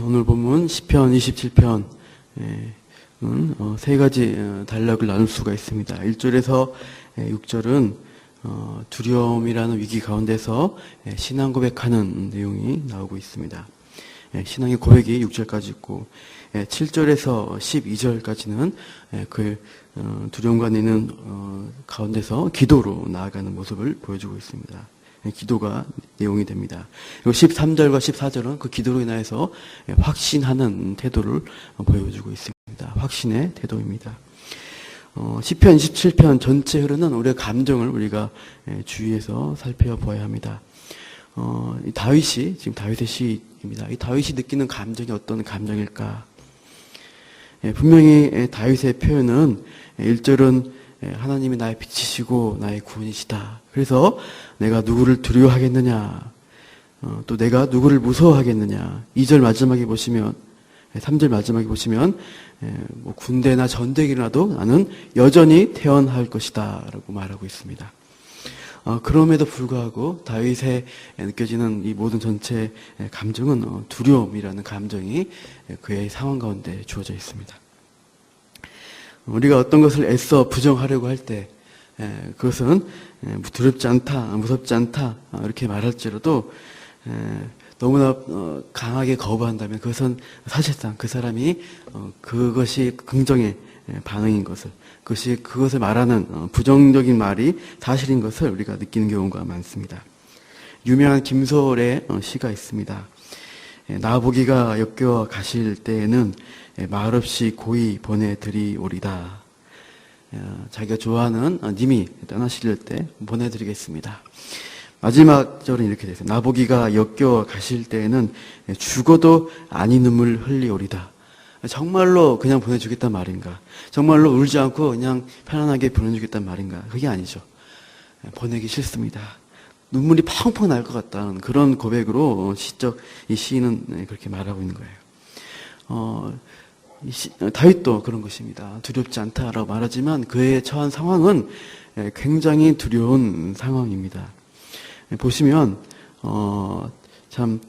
오늘 본문 시편 27편 세 가지 단락을 나눌 수가 있습니다. 1절에서 6절은 두려움이라는 위기 가운데서 신앙 고백하는 내용이 나오고 있습니다. 신앙의 고백이 6절까지 있고 7절에서 12절까지는 그 두려움과 있는 가운데서 기도로 나아가는 모습을 보여주고 있습니다. 기도가 내용이 됩니다. 그리고 13절과 14절은 그 기도로 인하여서 확신하는 태도를 보여주고 있습니다. 확신의 태도입니다. 시편 27편 전체 흐르는 우리의 감정을 우리가 주의해서 살펴봐야 합니다. 이 다윗이, 지금 다윗의 시입니다. 이 다윗이 느끼는 감정이 어떤 감정일까? 분명히 다윗의 표현은 1절은 하나님이 나의 빛이시고 나의 구원이시다. 그래서 내가 누구를 두려워하겠느냐? 또 내가 누구를 무서워하겠느냐? 2절 마지막에 보시면, 3절 마지막에 보시면 뭐 군대나 전쟁이 일어나도 나는 여전히 태어날 것이다 라고 말하고 있습니다. 그럼에도 불구하고 다윗에 느껴지는 이 모든 전체 감정은 두려움이라는 감정이 그의 상황 가운데 주어져 있습니다. 우리가 어떤 것을 애써 부정하려고 할 때 그것은 두렵지 않다, 무섭지 않다 이렇게 말할지라도 너무나 강하게 거부한다면 그것은 사실상 그 사람이 그것이 긍정의 반응인 것을, 그것을 말하는 부정적인 말이 사실인 것을 우리가 느끼는 경우가 많습니다. 유명한 김소월의 시가 있습니다. 나보기가 역겨워 가실 때에는 말없이 고이 보내드리오리다. 자기가 좋아하는 님이 떠나실 때 보내드리겠습니다. 마지막 절은 이렇게 되어 있어요. 나보기가 역겨워 가실 때에는 죽어도 아니 눈물 흘리오리다. 정말로 그냥 보내주겠단 말인가? 정말로 울지 않고 그냥 편안하게 보내주겠단 말인가? 그게 아니죠. 보내기 싫습니다. 눈물이 펑펑 날 것 같다는 그런 고백으로 이 시인은 그렇게 말하고 있는 거예요. 다윗도 그런 것입니다. 두렵지 않다라고 말하지만 그의 처한 상황은 굉장히 두려운 상황입니다. 보시면 참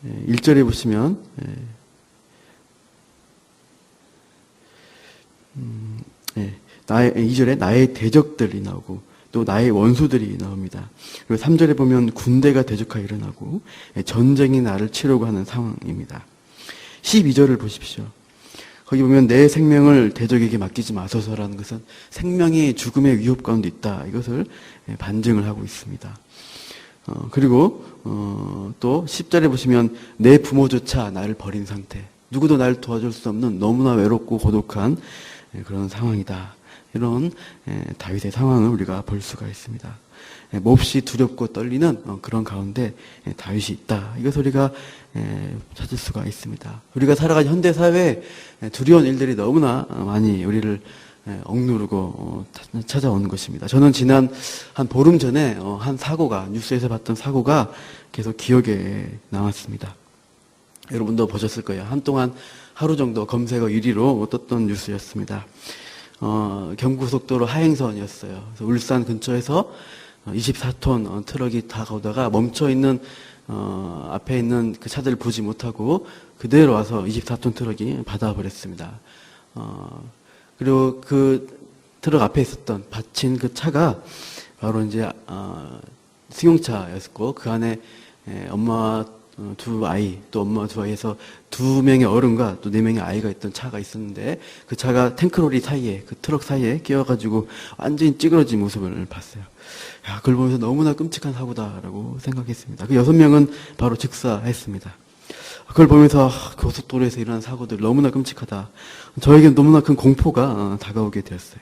1절에 보시면 2절에 나의 대적들이 나오고 또 나의 원수들이 나옵니다. 그리고 3절에 보면 군대가 대적하여 일어나고 전쟁이 나를 치려고 하는 상황입니다. 12절을 보십시오. 거기 보면 내 생명을 대적에게 맡기지 마소서라는 것은 생명이 죽음의 위협 가운데 있다. 이것을 반증을 하고 있습니다. 그리고 또 10절에 보시면 내 부모조차 나를 버린 상태. 누구도 나를 도와줄 수 없는 너무나 외롭고 고독한 그런 상황이다. 이런 다윗의 상황을 우리가 볼 수가 있습니다. 몹시 두렵고 떨리는 그런 가운데 다윗이 있다. 이것을 우리가 찾을 수가 있습니다. 우리가 살아가는 현대사회에 두려운 일들이 너무나 많이 우리를 억누르고 찾아오는 것입니다. 저는 지난 한 보름 전에 한 사고가, 뉴스에서 봤던 사고가 계속 기억에 남았습니다. 여러분도 보셨을 거예요. 한동안 하루 정도 검색어 1위로 떴던 뉴스였습니다. 경부고속도로 하행선이었어요. 그래서 울산 근처에서 24톤 트럭이 다가오다가 멈춰있는 앞에 있는 그 차들을 보지 못하고 그대로 와서 24톤 트럭이 받아버렸습니다. 그리고 그 트럭 앞에 있었던 받친 그 차가 바로 이제 승용차였고 그 안에 엄마와 두 아이, 또 엄마 두 아이에서 2명의 어른과 또 4명의 아이가 있던 차가 있었는데 그 차가 탱크로리 사이에, 그 트럭 사이에 끼어가지고 완전히 찌그러진 모습을 봤어요. 야, 그걸 보면서 너무나 끔찍한 사고다라고 생각했습니다. 그 6명은 바로 즉사했습니다. 그걸 보면서 고속도로에서 일어난 사고들 너무나 끔찍하다. 저에게는 너무나 큰 공포가 다가오게 되었어요.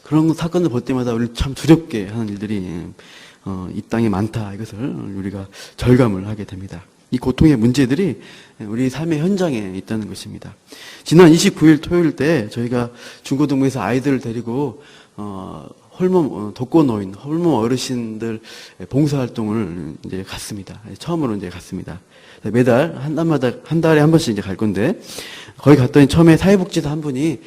그런 사건을 볼 때마다 우리를 참 두렵게 하는 일들이 이 땅에 많다. 이것을 우리가 절감을 하게 됩니다. 이 고통의 문제들이 우리 삶의 현장에 있다는 것입니다. 지난 29일 토요일 때 저희가 중고등부에서 아이들을 데리고 독거노인, 홀몸 어르신들 봉사활동을 이제 갔습니다. 처음으로 이제 갔습니다. 매달 한 달에 한 번씩 이제 갈 건데 거기 갔더니 처음에 사회복지사 한 분이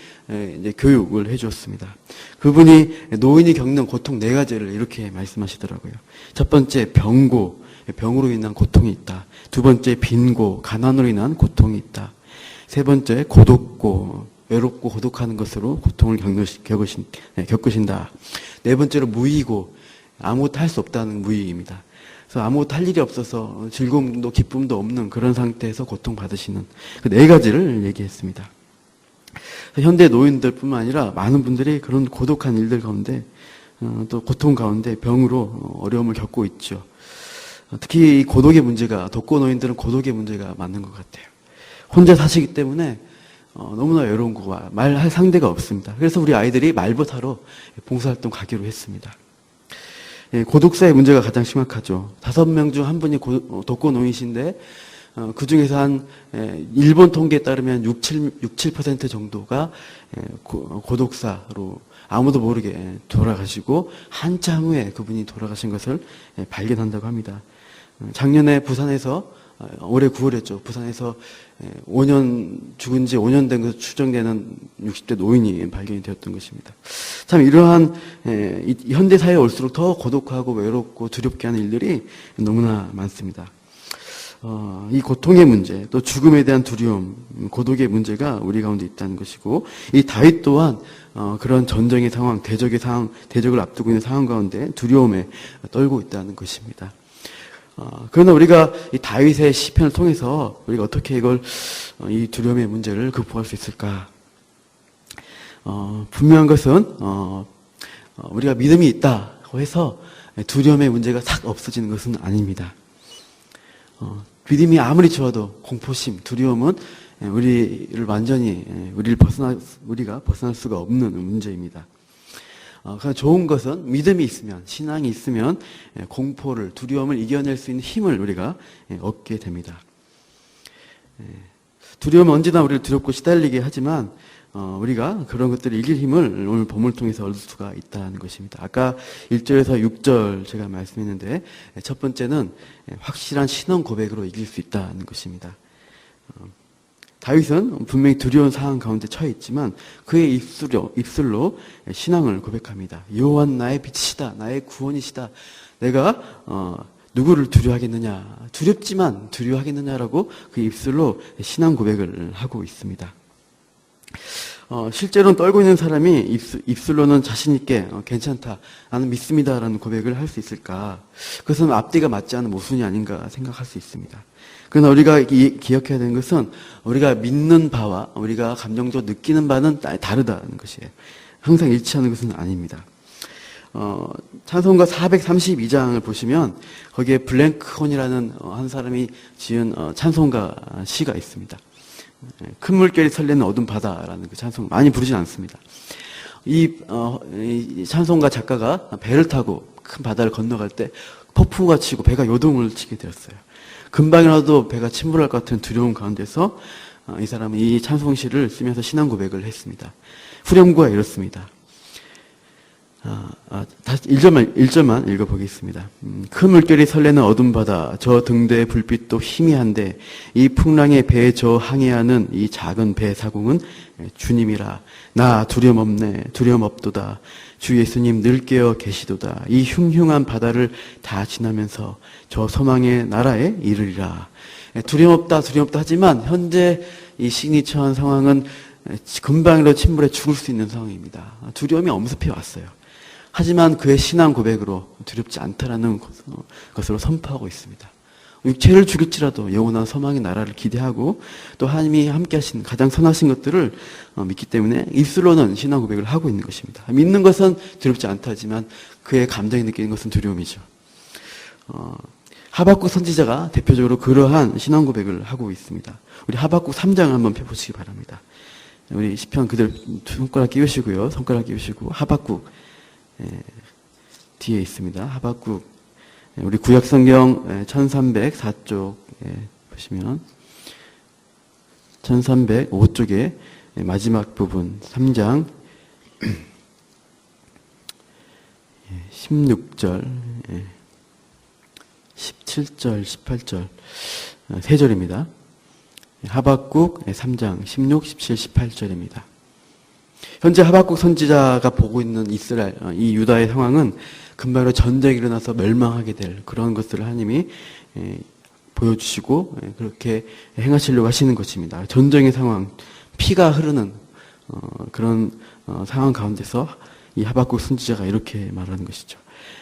이제 교육을 해주었습니다. 그분이 노인이 겪는 고통 4가지를 이렇게 말씀하시더라고요. 첫 번째 병고, 병으로 인한 고통이 있다. 두 번째, 빈고, 가난으로 인한 고통이 있다. 세 번째, 외롭고 고독하는 것으로 고통을 겪으신다. 네 번째로, 무의고, 아무것도 할 수 없다는 무의입니다. 그래서 아무것도 할 일이 없어서 즐거움도 기쁨도 없는 그런 상태에서 고통받으시는 그 네 가지를 얘기했습니다. 현대 노인들뿐만 아니라 많은 분들이 그런 고독한 일들 가운데 또 고통 가운데 병으로 어려움을 겪고 있죠. 특히 이 고독의 문제가, 독거 노인들은 고독의 문제가 많은 것 같아요. 혼자 사시기 때문에 너무나 외로운 거, 말할 상대가 없습니다. 그래서 우리 아이들이 말벗하러 봉사활동 가기로 했습니다. 고독사의 문제가 가장 심각하죠. 5명 중 한 분이 독거 노인이신데 그 중에서 한 일본 통계에 따르면 7% 정도가 고독사로 아무도 모르게 돌아가시고 한참 후에 그분이 돌아가신 것을 발견한다고 합니다. 작년에 부산에서 올해 9월이었죠. 부산에서 5년 죽은 지 5년 된 것으로 추정되는 60대 노인이 발견이 되었던 것입니다. 참 이러한 현대사회에 올수록 더 고독하고 외롭고 두렵게 하는 일들이 너무나 많습니다. 이 고통의 문제, 또 죽음에 대한 두려움, 고독의 문제가 우리 가운데 있다는 것이고, 이 다윗 또한 그런 전쟁의 상황, 대적을 앞두고 있는 상황 가운데 두려움에 떨고 있다는 것입니다. 그러나 우리가 이 다윗의 시편을 통해서 우리가 어떻게 이 두려움의 문제를 극복할 수 있을까? 분명한 것은 우리가 믿음이 있다고 해서 두려움의 문제가 싹 없어지는 것은 아닙니다. 믿음이 아무리 좋아도 공포심, 두려움은 우리가 벗어날 수가 없는 문제입니다. 그러나 좋은 것은 믿음이 있으면, 신앙이 있으면 공포를, 두려움을 이겨낼 수 있는 힘을 우리가 얻게 됩니다. 두려움은 언제나 우리를 두렵고 시달리게 하지만 우리가 그런 것들을 이길 힘을 오늘 본문을 통해서 얻을 수가 있다는 것입니다. 아까 1절에서 6절 제가 말씀했는데 첫 번째는 확실한 신앙 고백으로 이길 수 있다는 것입니다. 다윗은 분명히 두려운 상황 가운데 처해 있지만 그의 입술로 신앙을 고백합니다. 여호와 나의 빛이시다, 나의 구원이시다. 내가 누구를 두려워하겠느냐, 두렵지만 두려워하겠느냐라고 그 입술로 신앙 고백을 하고 있습니다. 실제로는 떨고 있는 사람이 입술로는 자신 있게 괜찮다, 나는 믿습니다 라는 고백을 할 수 있을까? 그것은 앞뒤가 맞지 않은 모순이 아닌가 생각할 수 있습니다. 그러나 우리가 기억해야 되는 것은 우리가 믿는 바와 우리가 감정적으로 느끼는 바는 다르다는 것이에요. 항상 일치하는 것은 아닙니다. 찬송가 432장을 보시면 거기에 블랭크혼이라는 한 사람이 지은 찬송가 시가 있습니다. 큰 물결이 설레는 어두운 바다라는 그 찬송 많이 부르진 않습니다. 이 찬송가 작가가 배를 타고 큰 바다를 건너갈 때 폭풍우가 치고 배가 요동을 치게 되었어요. 금방이라도 배가 침몰할 것 같은 두려움 가운데서 이 사람은 이 찬송시를 쓰면서 신앙 고백을 했습니다. 후렴구가 이렇습니다. 다시 1절만 읽어보겠습니다. 큰 물결이 설레는 어둠 바다, 저 등대의 불빛도 희미한데 이 풍랑의 배에 저 항해하는 이 작은 배 사공은 주님이라. 나 두려움 없네, 두려움 없도다. 주 예수님 늘 깨어 계시도다. 이 흉흉한 바다를 다 지나면서 저 소망의 나라에 이르리라. 두려움 없다 하지만 현재 이 시그니처한 상황은 금방이라도 침몰해 죽을 수 있는 상황입니다. 두려움이 엄습해 왔어요. 하지만 그의 신앙 고백으로 두렵지 않다라는 것으로 선포하고 있습니다. 육체를 죽일지라도 영원한 소망의 나라를 기대하고 또 하나님이 함께 하신 가장 선하신 것들을 믿기 때문에 입술로는 신앙 고백을 하고 있는 것입니다. 믿는 것은 두렵지 않다지만 그의 감정이 느끼는 것은 두려움이죠. 하박국 선지자가 대표적으로 그러한 신앙 고백을 하고 있습니다. 우리 하박국 3장을 한번 펴보시기 바랍니다. 우리 시편 그들 손가락 끼우시고요. 손가락 끼우시고 하박국 뒤에 있습니다. 하박국 우리 구약성경 1304쪽 보시면 1305쪽에 마지막 부분 3장 16절 17절 18절 세 절입니다. 하박국 3장 16, 17, 18절입니다. 현재 하박국 선지자가 보고 있는 이스라엘, 이 유다의 상황은 금방으로 전쟁이 일어나서 멸망하게 될 그런 것들을 하나님이 보여주시고 그렇게 행하시려고 하시는 것입니다. 전쟁의 상황, 피가 흐르는 그런 상황 가운데서 이 하박국 선지자가 이렇게 말하는 것이죠.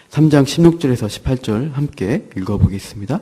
3장 16절에서 18절 함께 읽어보겠습니다.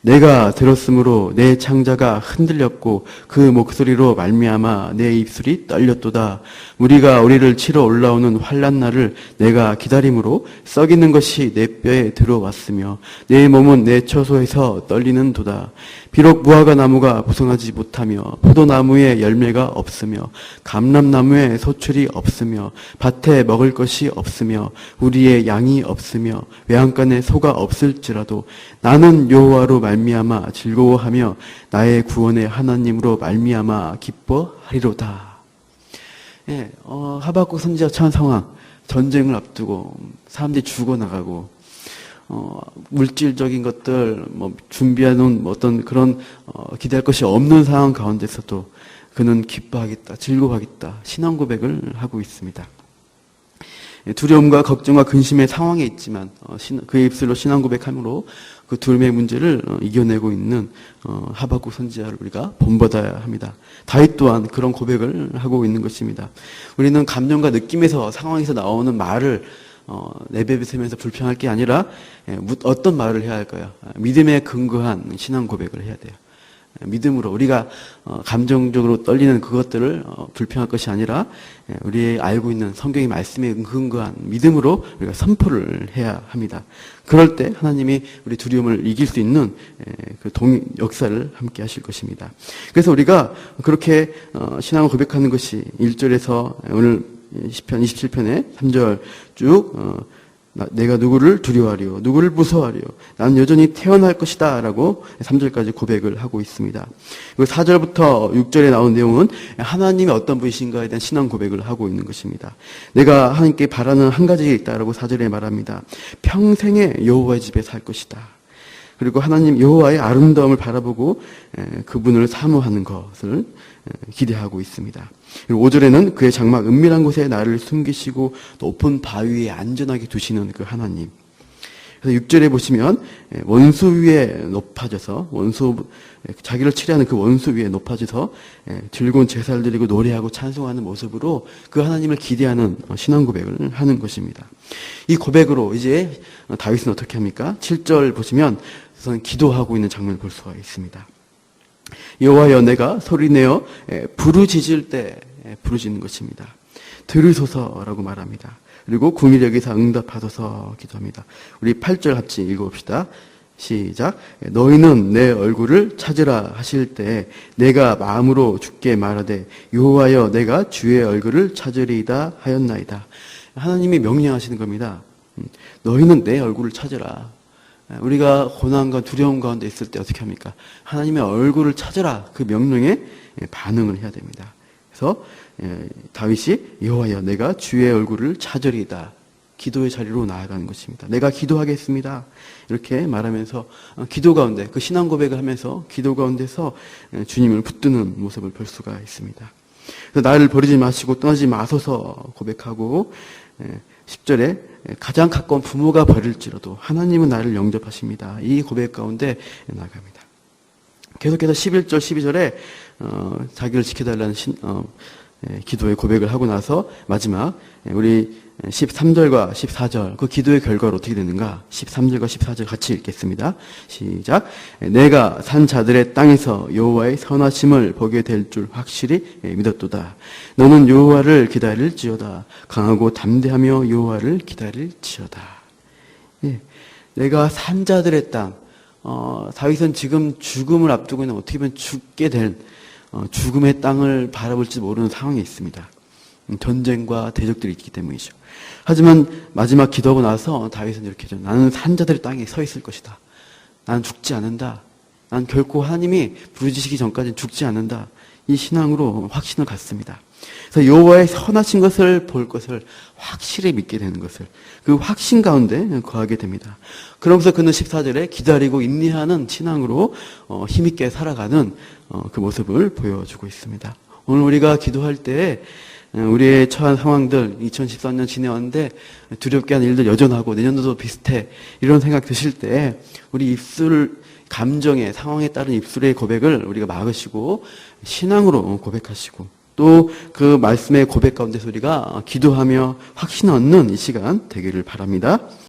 내가 들었으므로 내 창자가 흔들렸고 그 목소리로 말미암아 내 입술이 떨렸도다. 우리가 우리를 치러 올라오는 환난 날을 내가 기다림으로 썩이는 것이 내 뼈에 들어왔으며 내 몸은 내 처소에서 떨리는 도다. 비록 무화과 나무가 부성하지 못하며 포도나무에 열매가 없으며 감람나무에 소출이 없으며 밭에 먹을 것이 없으며 우리의 양이 없으며 외양간에 소가 없을지라도 나는 여호와로 말미암아 즐거워하며 나의 구원의 하나님으로 말미암아 기뻐하리로다. 예, 하박국 선지자 처한 상황, 전쟁을 앞두고 사람들이 죽어나가고 물질적인 것들, 준비해놓은 어떤 그런, 기대할 것이 없는 상황 가운데서도 그는 기뻐하겠다, 즐거워하겠다, 신앙 고백을 하고 있습니다. 두려움과 걱정과 근심의 상황에 있지만, 그의 입술로 신앙 고백함으로 그 두려움의 문제를 이겨내고 있는, 하박국 선지자를 우리가 본받아야 합니다. 다윗 또한 그런 고백을 하고 있는 것입니다. 우리는 감정과 느낌에서 상황에서 나오는 말을 내뱉으면서 불평할 게 아니라 어떤 말을 해야 할까요? 믿음에 근거한 신앙 고백을 해야 돼요. 믿음으로 우리가 감정적으로 떨리는 그것들을 불평할 것이 아니라 우리 알고 있는 성경의 말씀에 근거한 믿음으로 우리가 선포를 해야 합니다. 그럴 때 하나님이 우리 두려움을 이길 수 있는 그 역사를 함께 하실 것입니다. 그래서 우리가 그렇게 신앙을 고백하는 것이 1절에서 오늘 시편 27편의 3절 쭉 내가 누구를 두려워하리요 누구를 무서워하리요 나는 여전히 태어날 것이다 라고 3절까지 고백을 하고 있습니다. 그리고 4절부터 6절에 나온 내용은 하나님이 어떤 분이신가에 대한 신앙 고백을 하고 있는 것입니다. 내가 하나님께 바라는 한 가지 있다라고 4절에 말합니다. 평생에 여호와의 집에 살 것이다. 그리고 하나님 여호와의 아름다움을 바라보고 그분을 사모하는 것을 기대하고 있습니다. 그리고 5절에는 그의 장막 은밀한 곳에 나를 숨기시고 높은 바위에 안전하게 두시는 그 하나님. 그래서 6절에 보시면 원수 위에 높아져서 자기를 치려하는 그 원수 위에 높아져서 즐거운 제사를 드리고 노래하고 찬송하는 모습으로 그 하나님을 기대하는 신앙 고백을 하는 것입니다. 이 고백으로 이제 다윗은 어떻게 합니까? 7절 보시면 우선 기도하고 있는 장면을 볼 수가 있습니다. 여호와여 내가 소리내어 부르짖을 때 부르짖는 것입니다. 들으소서라고 말합니다. 그리고 궁일 여기서 응답하소서 기도합니다. 우리 8절 같이 읽어봅시다. 시작. 너희는 내 얼굴을 찾으라 하실 때 내가 마음으로 주께 말하되 여호와여 내가 주의 얼굴을 찾으리이다 하였나이다. 하나님이 명령하시는 겁니다. 너희는 내 얼굴을 찾으라. 우리가 고난과 두려움 가운데 있을 때 어떻게 합니까? 하나님의 얼굴을 찾으라. 그 명령에 반응을 해야 됩니다. 그래서 다윗이 여호와여 내가 주의 얼굴을 찾으리이다. 기도의 자리로 나아가는 것입니다. 내가 기도하겠습니다. 이렇게 말하면서 기도 가운데 그 신앙 고백을 하면서 기도 가운데서 주님을 붙드는 모습을 볼 수가 있습니다. 그래서 나를 버리지 마시고 떠나지 마소서 고백하고 10절에 가장 가까운 부모가 버릴지라도 하나님은 나를 영접하십니다. 이 고백 가운데 나갑니다. 계속해서 11절, 12절에 자기를 지켜달라는 기도의 고백을 하고 나서 마지막 우리 13절과 14절 그 기도의 결과로 어떻게 되는가? 13절과 14절 같이 읽겠습니다. 시작. 내가 산 자들의 땅에서 여호와의 선하심을 보게 될 줄 확실히 믿었도다. 너는 여호와를 기다릴지어다. 강하고 담대하며 여호와를 기다릴지어다. 예, 내가 산 자들의 땅. 다윗은 지금 죽음을 앞두고 있는 어떻게 보면 죽게 된 죽음의 땅을 바라볼지 모르는 상황에 있습니다. 전쟁과 대적들이 있기 때문이죠. 하지만 마지막 기도하고 나서 다윗은 이렇게 하죠. 나는 산자들의 땅에 서 있을 것이다. 나는 죽지 않는다. 난 결코 하나님이 부르짖으시기 전까지는 죽지 않는다. 이 신앙으로 확신을 갖습니다. 그래서 여호와의 선하신 것을 볼 것을 확실히 믿게 되는 것을 그 확신 가운데 거하게 됩니다. 그러면서 그는 14절에 기다리고 인내하는 신앙으로 힘있게 살아가는 그 모습을 보여주고 있습니다. 오늘 우리가 기도할 때 우리의 처한 상황들 2013년 지내왔는데 두렵게 한 일들 여전하고 내년도도 비슷해 이런 생각 드실 때 우리 입술 감정의 상황에 따른 입술의 고백을 우리가 막으시고 신앙으로 고백하시고 또 그 말씀의 고백 가운데서 우리가 기도하며 확신 얻는 이 시간 되기를 바랍니다.